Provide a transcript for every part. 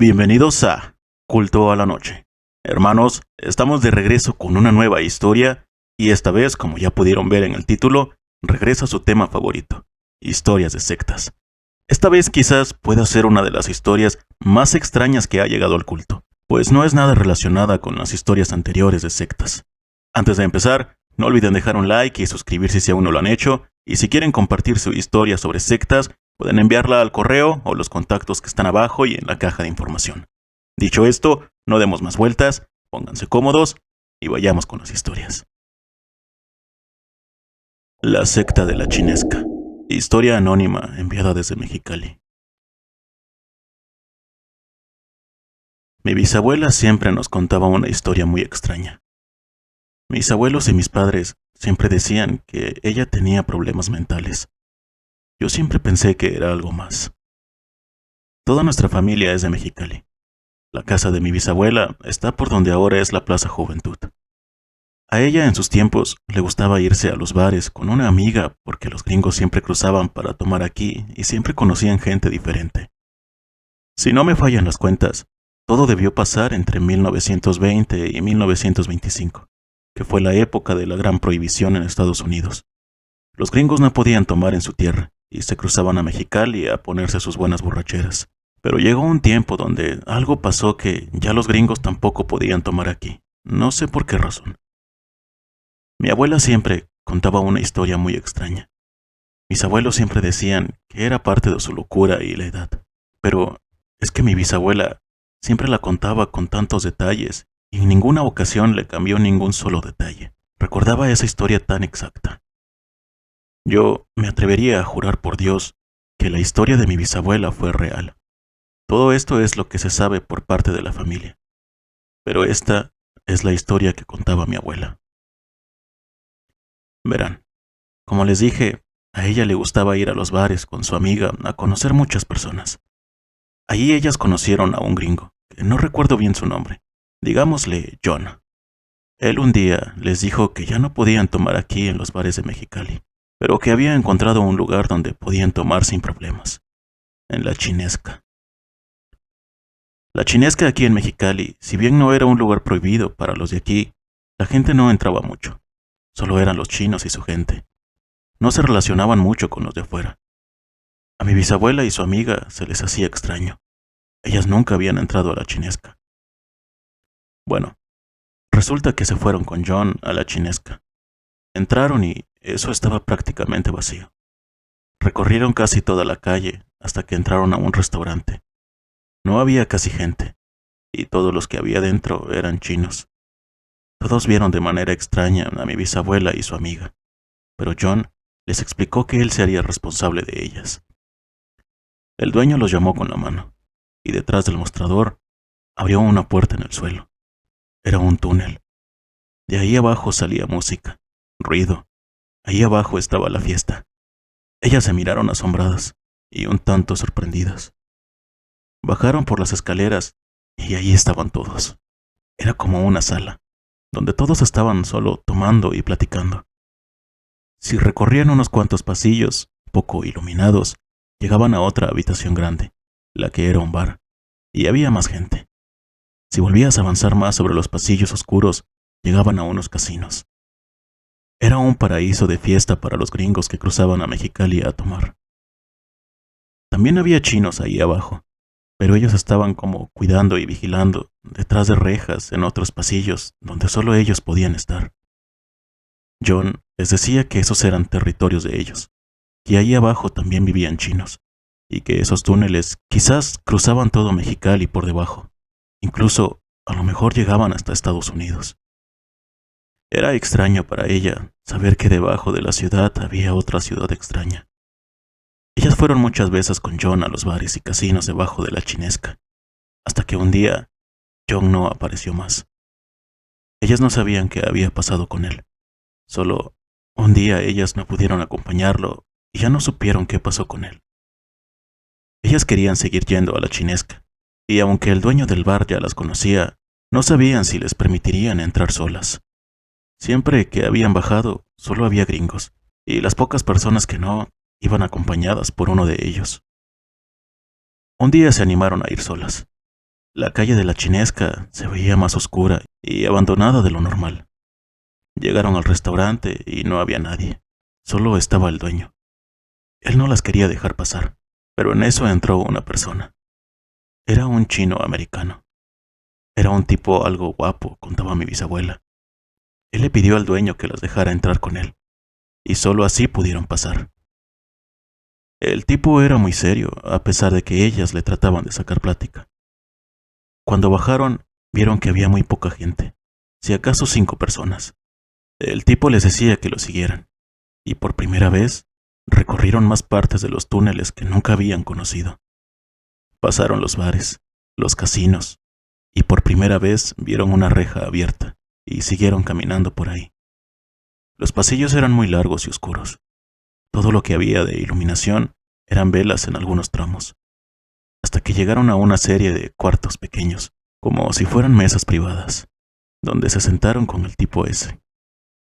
Bienvenidos a Culto a la Noche. Hermanos, estamos de regreso con una nueva historia y esta vez, como ya pudieron ver en el título, regresa a su tema favorito, historias de sectas. Esta vez quizás pueda ser una de las historias más extrañas que ha llegado al culto, pues no es nada relacionada con las historias anteriores de sectas. Antes de empezar, no olviden dejar un like y suscribirse si aún no lo han hecho, y si quieren compartir su historia sobre sectas, pueden enviarla al correo o los contactos que están abajo y en la caja de información. Dicho esto, no demos más vueltas, pónganse cómodos y vayamos con las historias. La secta de la Chinesca. Historia anónima enviada desde Mexicali. Mi bisabuela siempre nos contaba una historia muy extraña. Mis abuelos y mis padres siempre decían que ella tenía problemas mentales. Yo siempre pensé que era algo más. Toda nuestra familia es de Mexicali. La casa de mi bisabuela está por donde ahora es la Plaza Juventud. A ella en sus tiempos le gustaba irse a los bares con una amiga porque los gringos siempre cruzaban para tomar aquí y siempre conocían gente diferente. Si no me fallan las cuentas, todo debió pasar entre 1920 y 1925, que fue la época de la gran prohibición en Estados Unidos. Los gringos no podían tomar en su tierra y se cruzaban a Mexicali a ponerse sus buenas borracheras. Pero llegó un tiempo donde algo pasó que ya los gringos tampoco podían tomar aquí. No sé por qué razón. Mi abuela siempre contaba una historia muy extraña. Mis abuelos siempre decían que era parte de su locura y la edad. Pero es que mi bisabuela siempre la contaba con tantos detalles y en ninguna ocasión le cambió ningún solo detalle. Recordaba esa historia tan exacta. Yo me atrevería a jurar por Dios que la historia de mi bisabuela fue real. Todo esto es lo que se sabe por parte de la familia. Pero esta es la historia que contaba mi abuela. Verán, como les dije, a ella le gustaba ir a los bares con su amiga a conocer muchas personas. Allí ellas conocieron a un gringo, que no recuerdo bien su nombre, digámosle John. Él un día les dijo que ya no podían tomar aquí en los bares de Mexicali, pero que había encontrado un lugar donde podían tomar sin problemas, en la Chinesca. La Chinesca aquí en Mexicali, si bien no era un lugar prohibido para los de aquí, la gente no entraba mucho. Solo eran los chinos y su gente. No se relacionaban mucho con los de afuera. A mi bisabuela y su amiga se les hacía extraño. Ellas nunca habían entrado a la Chinesca. Bueno, resulta que se fueron con John a la Chinesca. Entraron y eso estaba prácticamente vacío. Recorrieron casi toda la calle hasta que entraron a un restaurante. No había casi gente, y todos los que había dentro eran chinos. Todos vieron de manera extraña a mi bisabuela y su amiga, pero John les explicó que él se haría responsable de ellas. El dueño los llamó con la mano, y detrás del mostrador abrió una puerta en el suelo. Era un túnel. De ahí abajo salía música, ruido. Ahí abajo estaba la fiesta. Ellas se miraron asombradas y un tanto sorprendidas. Bajaron por las escaleras y allí estaban todos. Era como una sala, donde todos estaban solo tomando y platicando. Si recorrían unos cuantos pasillos, poco iluminados, llegaban a otra habitación grande, la que era un bar, y había más gente. Si volvías a avanzar más sobre los pasillos oscuros, llegaban a unos casinos. Era un paraíso de fiesta para los gringos que cruzaban a Mexicali a tomar. También había chinos ahí abajo, pero ellos estaban como cuidando y vigilando detrás de rejas en otros pasillos donde solo ellos podían estar. John les decía que esos eran territorios de ellos, que ahí abajo también vivían chinos, y que esos túneles quizás cruzaban todo Mexicali por debajo, incluso a lo mejor llegaban hasta Estados Unidos. Era extraño para ella saber que debajo de la ciudad había otra ciudad extraña. Ellas fueron muchas veces con John a los bares y casinos debajo de la Chinesca, hasta que un día John no apareció más. Ellas no sabían qué había pasado con él. Solo un día ellas no pudieron acompañarlo y ya no supieron qué pasó con él. Ellas querían seguir yendo a la Chinesca, y aunque el dueño del bar ya las conocía, no sabían si les permitirían entrar solas. Siempre que habían bajado, solo había gringos, y las pocas personas que no, iban acompañadas por uno de ellos. Un día se animaron a ir solas. La calle de la Chinesca se veía más oscura y abandonada de lo normal. Llegaron al restaurante y no había nadie, solo estaba el dueño. Él no las quería dejar pasar, pero en eso entró una persona. Era un chino americano. Era un tipo algo guapo, contaba mi bisabuela. Él le pidió al dueño que las dejara entrar con él, y solo así pudieron pasar. El tipo era muy serio, a pesar de que ellas le trataban de sacar plática. Cuando bajaron, vieron que había muy poca gente, si acaso 5 personas. El tipo les decía que lo siguieran, y por primera vez recorrieron más partes de los túneles que nunca habían conocido. Pasaron los bares, los casinos, y por primera vez vieron una reja abierta, y siguieron caminando por ahí. Los pasillos eran muy largos y oscuros. Todo lo que había de iluminación eran velas en algunos tramos, hasta que llegaron a una serie de cuartos pequeños, como si fueran mesas privadas, donde se sentaron con el tipo ese.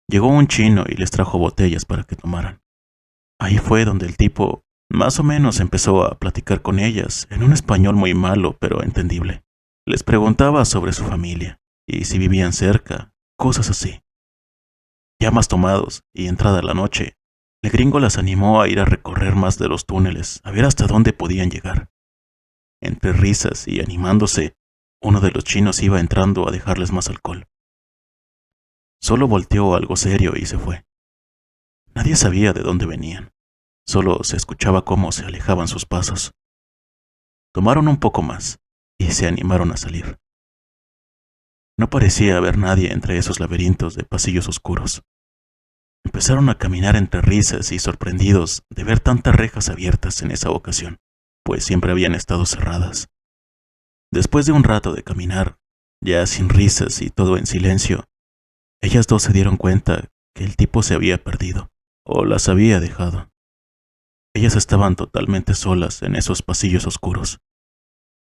Llegó un chino y les trajo botellas para que tomaran. Ahí fue donde el tipo más o menos empezó a platicar con ellas en un español muy malo pero entendible. Les preguntaba sobre su familia y si vivían cerca, cosas así. Ya más tomados y entrada la noche, el gringo las animó a ir a recorrer más de los túneles, a ver hasta dónde podían llegar. Entre risas y animándose, uno de los chinos iba entrando a dejarles más alcohol. Solo volteó algo serio y se fue. Nadie sabía de dónde venían, solo se escuchaba cómo se alejaban sus pasos. Tomaron un poco más y se animaron a salir. No parecía haber nadie entre esos laberintos de pasillos oscuros. Empezaron a caminar entre risas y sorprendidos de ver tantas rejas abiertas en esa ocasión, pues siempre habían estado cerradas. Después de un rato de caminar, ya sin risas y todo en silencio, ellas dos se dieron cuenta que el tipo se había perdido, o las había dejado. Ellas estaban totalmente solas en esos pasillos oscuros.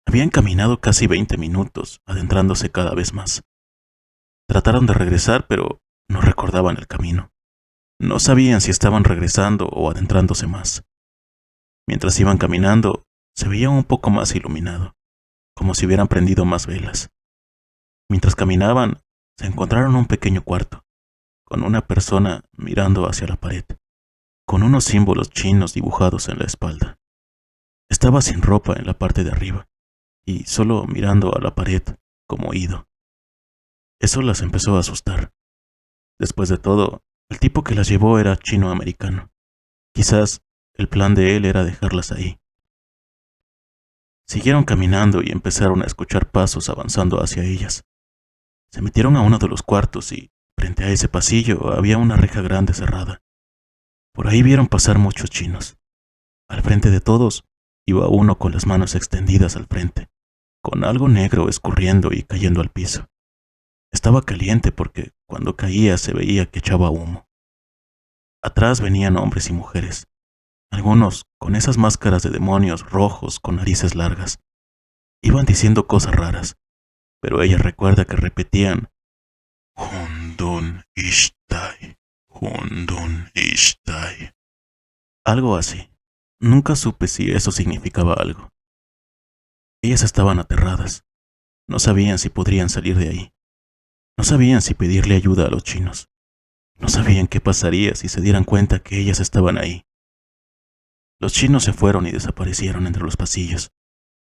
Habían caminado casi 20 minutos, adentrándose cada vez más. Trataron de regresar, pero no recordaban el camino. No sabían si estaban regresando o adentrándose más. Mientras iban caminando, se veía un poco más iluminado, como si hubieran prendido más velas. Mientras caminaban, se encontraron un pequeño cuarto, con una persona mirando hacia la pared, con unos símbolos chinos dibujados en la espalda. Estaba sin ropa en la parte de arriba, y solo mirando a la pared, como ido. Eso las empezó a asustar. Después de todo, el tipo que las llevó era chino-americano. Quizás el plan de él era dejarlas ahí. Siguieron caminando y empezaron a escuchar pasos avanzando hacia ellas. Se metieron a uno de los cuartos y, frente a ese pasillo, había una reja grande cerrada. Por ahí vieron pasar muchos chinos. Al frente de todos iba uno con las manos extendidas al frente, con algo negro escurriendo y cayendo al piso. Estaba caliente porque cuando caía se veía que echaba humo. Atrás venían hombres y mujeres, algunos con esas máscaras de demonios rojos con narices largas. Iban diciendo cosas raras, pero ella recuerda que repetían Hundun Ishtai, Hundun Ishtai. Algo así. Nunca supe si eso significaba algo. Ellas estaban aterradas. No sabían si podrían salir de ahí. No sabían si pedirle ayuda a los chinos. No sabían qué pasaría si se dieran cuenta que ellas estaban ahí. Los chinos se fueron y desaparecieron entre los pasillos,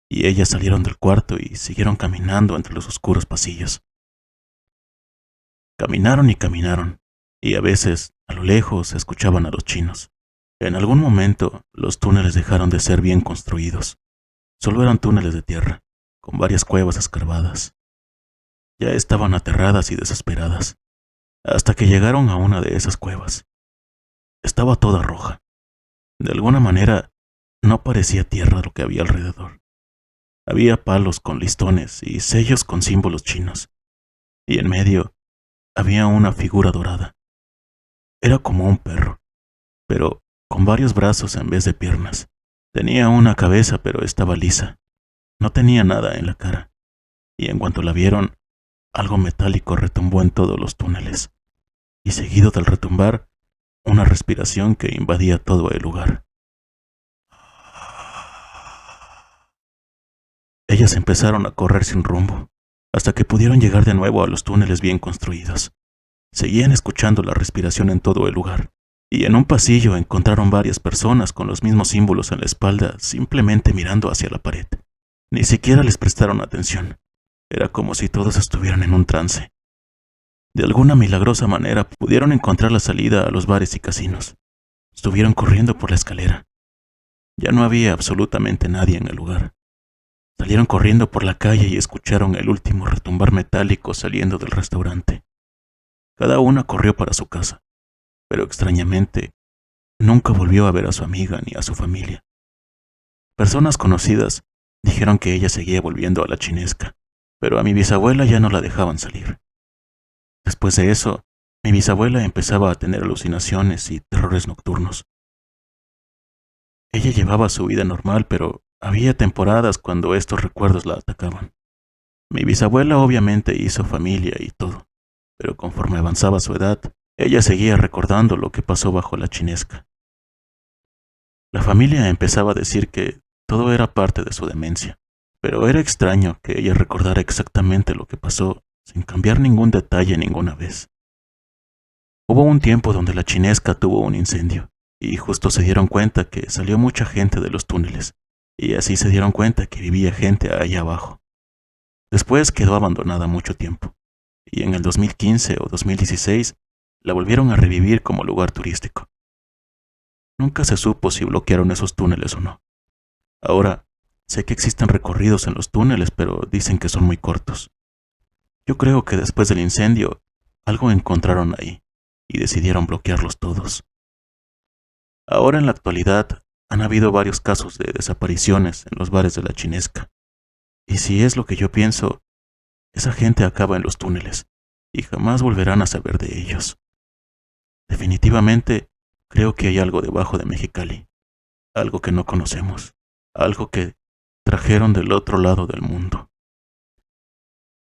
y ellas salieron del cuarto y siguieron caminando entre los oscuros pasillos. Caminaron y caminaron, y a veces, a lo lejos, se escuchaban a los chinos. En algún momento, los túneles dejaron de ser bien construidos. Solo eran túneles de tierra, con varias cuevas escarbadas. Ya estaban aterradas y desesperadas, hasta que llegaron a una de esas cuevas. Estaba toda roja. De alguna manera, no parecía tierra lo que había alrededor. Había palos con listones y sellos con símbolos chinos, y en medio había una figura dorada. Era como un perro, pero con varios brazos en vez de piernas. Tenía una cabeza, pero estaba lisa. No tenía nada en la cara, y en cuanto la vieron, algo metálico retumbó en todos los túneles, y seguido del retumbar, una respiración que invadía todo el lugar. Ellas empezaron a correr sin rumbo, hasta que pudieron llegar de nuevo a los túneles bien construidos. Seguían escuchando la respiración en todo el lugar, y en un pasillo encontraron varias personas con los mismos símbolos en la espalda, simplemente mirando hacia la pared. Ni siquiera les prestaron atención. Era como si todos estuvieran en un trance. De alguna milagrosa manera pudieron encontrar la salida a los bares y casinos. Estuvieron corriendo por la escalera. Ya no había absolutamente nadie en el lugar. Salieron corriendo por la calle y escucharon el último retumbar metálico saliendo del restaurante. Cada una corrió para su casa, pero extrañamente nunca volvió a ver a su amiga ni a su familia. Personas conocidas dijeron que ella seguía volviendo a la Chinesca, pero a mi bisabuela ya no la dejaban salir. Después de eso, mi bisabuela empezaba a tener alucinaciones y terrores nocturnos. Ella llevaba su vida normal, pero había temporadas cuando estos recuerdos la atacaban. Mi bisabuela obviamente hizo familia y todo, pero conforme avanzaba su edad, ella seguía recordando lo que pasó bajo la Chinesca. La familia empezaba a decir que todo era parte de su demencia, pero era extraño que ella recordara exactamente lo que pasó sin cambiar ningún detalle ninguna vez. Hubo un tiempo donde la Chinesca tuvo un incendio, y justo se dieron cuenta que salió mucha gente de los túneles, y así se dieron cuenta que vivía gente allá abajo. Después quedó abandonada mucho tiempo, y en el 2015 o 2016 la volvieron a revivir como lugar turístico. Nunca se supo si bloquearon esos túneles o no. Ahora, sé que existen recorridos en los túneles, pero dicen que son muy cortos. Yo creo que después del incendio, algo encontraron ahí, y decidieron bloquearlos todos. Ahora en la actualidad, han habido varios casos de desapariciones en los bares de la Chinesca. Y si es lo que yo pienso, esa gente acaba en los túneles, y jamás volverán a saber de ellos. Definitivamente, creo que hay algo debajo de Mexicali, algo que no conocemos, algo que trajeron del otro lado del mundo.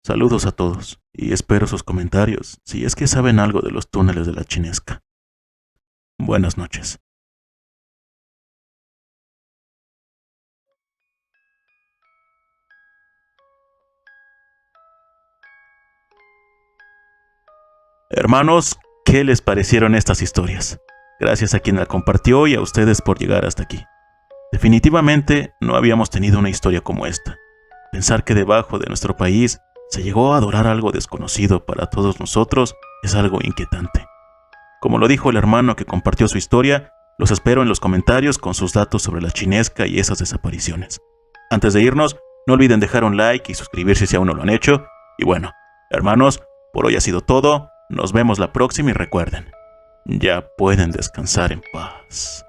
Saludos a todos, y espero sus comentarios si es que saben algo de los túneles de la Chinesca. Buenas noches. Hermanos, ¿qué les parecieron estas historias? Gracias a quien la compartió y a ustedes por llegar hasta aquí. Definitivamente no habíamos tenido una historia como esta. Pensar que debajo de nuestro país se llegó a adorar algo desconocido para todos nosotros es algo inquietante. Como lo dijo el hermano que compartió su historia, los espero en los comentarios con sus datos sobre la Chinesca y esas desapariciones. Antes de irnos, no olviden dejar un like y suscribirse si aún no lo han hecho. Y bueno, hermanos, por hoy ha sido todo. Nos vemos la próxima y recuerden, ya pueden descansar en paz.